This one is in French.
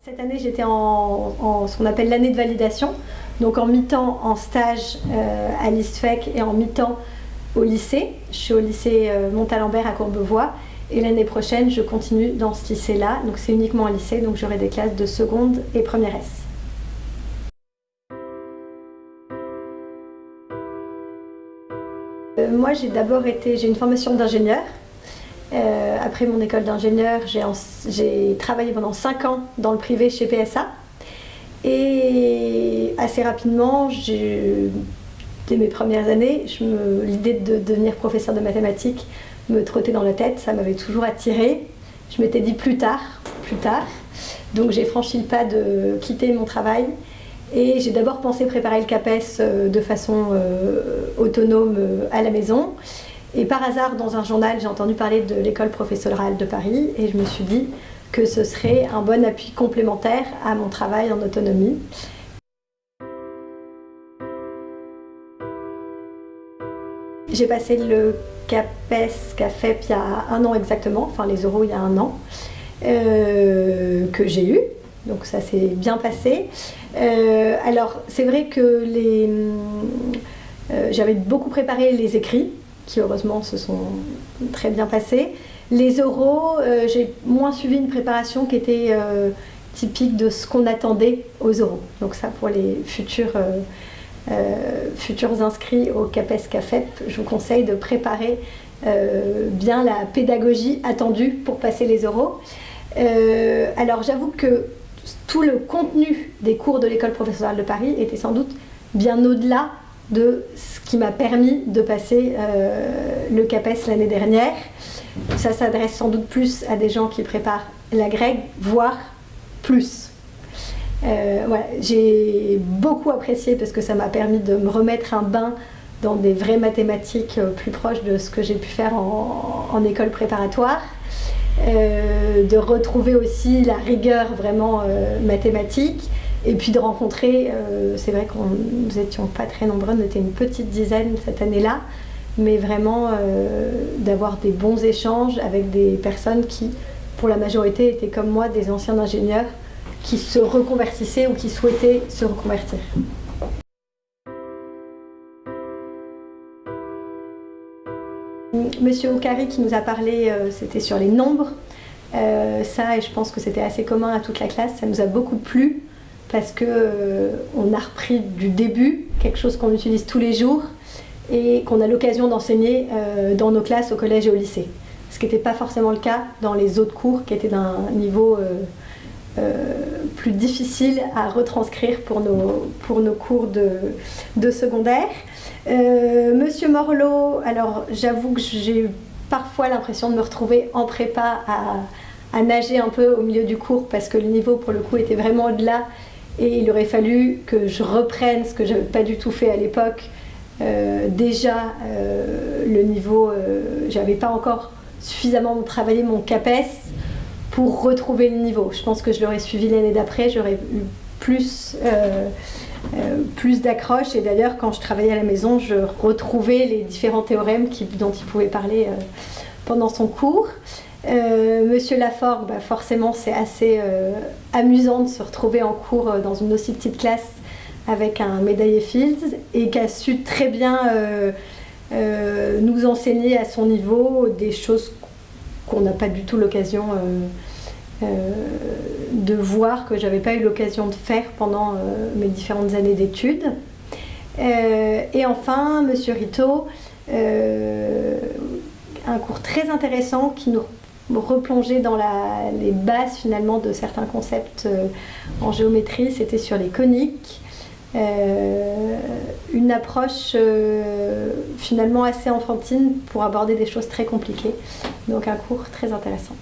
Cette année, j'étais en ce qu'on appelle l'année de validation, donc en mi-temps en stage à l'ISFEC et en mi-temps au lycée. Je suis au lycée Montalembert à Courbevoie et l'année prochaine, je continue dans ce lycée-là. Donc c'est uniquement un lycée, donc j'aurai des classes de seconde et première S. Moi, j'ai une formation d'ingénieur. Après mon école d'ingénieur, j'ai travaillé pendant 5 ans dans le privé chez PSA. Et assez rapidement, dès mes premières années, l'idée de devenir professeur de mathématiques me trottait dans la tête, ça m'avait toujours attirée. Je m'étais dit plus tard. Donc j'ai franchi le pas de quitter mon travail. Et j'ai d'abord pensé préparer le CAPES de façon autonome à la maison. Et par hasard, dans un journal, j'ai entendu parler de l'école professorale de Paris et je me suis dit que ce serait un bon appui complémentaire à mon travail en autonomie. J'ai passé le CAPES, CAFEP il y a 1 an exactement, enfin les oraux il y a 1 an, que j'ai eu. Donc ça s'est bien passé. Alors c'est vrai que j'avais beaucoup préparé les écrits, qui heureusement se sont très bien passés. Les oraux, j'ai moins suivi une préparation qui était typique de ce qu'on attendait aux oraux. Donc ça, pour les futurs inscrits au CAPES CAFEP, je vous conseille de préparer bien la pédagogie attendue pour passer les oraux. Alors j'avoue que tout le contenu des cours de l'école professorale de Paris était sans doute bien au-delà de ce qui m'a permis de passer le CAPES l'année dernière. Ça s'adresse sans doute plus à des gens qui préparent la grecque, voire plus. Voilà. J'ai beaucoup apprécié parce que ça m'a permis de me remettre un bain dans des vraies mathématiques plus proches de ce que j'ai pu faire en école préparatoire. De retrouver aussi la rigueur vraiment mathématique. Et puis de rencontrer, c'est vrai que nous n'étions pas très nombreux, on était une petite dizaine cette année-là, mais vraiment d'avoir des bons échanges avec des personnes qui, pour la majorité, étaient comme moi des anciens ingénieurs qui se reconvertissaient ou qui souhaitaient se reconvertir. Monsieur Okari qui nous a parlé, c'était sur les nombres. Ça, et je pense que c'était assez commun à toute la classe, ça nous a beaucoup plu. Parce qu'on a repris du début quelque chose qu'on utilise tous les jours et qu'on a l'occasion d'enseigner dans nos classes au collège et au lycée. Ce qui n'était pas forcément le cas dans les autres cours qui étaient d'un niveau plus difficile à retranscrire pour nos cours de secondaire. Monsieur Morlot, alors j'avoue que j'ai eu parfois l'impression de me retrouver en prépa à nager un peu au milieu du cours parce que le niveau pour le coup était vraiment au-delà. Et il aurait fallu que je reprenne ce que je n'avais pas du tout fait à l'époque. Déjà, le niveau, j'avais pas encore suffisamment travaillé mon CAPES pour retrouver le niveau. Je pense que je l'aurais suivi l'année d'après, j'aurais eu plus d'accroche. Et d'ailleurs, quand je travaillais à la maison, je retrouvais les différents théorèmes dont il pouvait parler pendant son cours. Monsieur Laforgue, forcément c'est assez amusant de se retrouver en cours dans une aussi petite classe avec un médaillé Fields et qui a su très bien nous enseigner à son niveau des choses qu'on n'a pas du tout l'occasion de voir, que j'avais pas eu l'occasion de faire pendant mes différentes années d'études. Et enfin Monsieur Rito, un cours très intéressant qui nous replonger dans les bases finalement de certains concepts en géométrie, c'était sur les coniques. Une approche finalement assez enfantine pour aborder des choses très compliquées. Donc un cours très intéressant.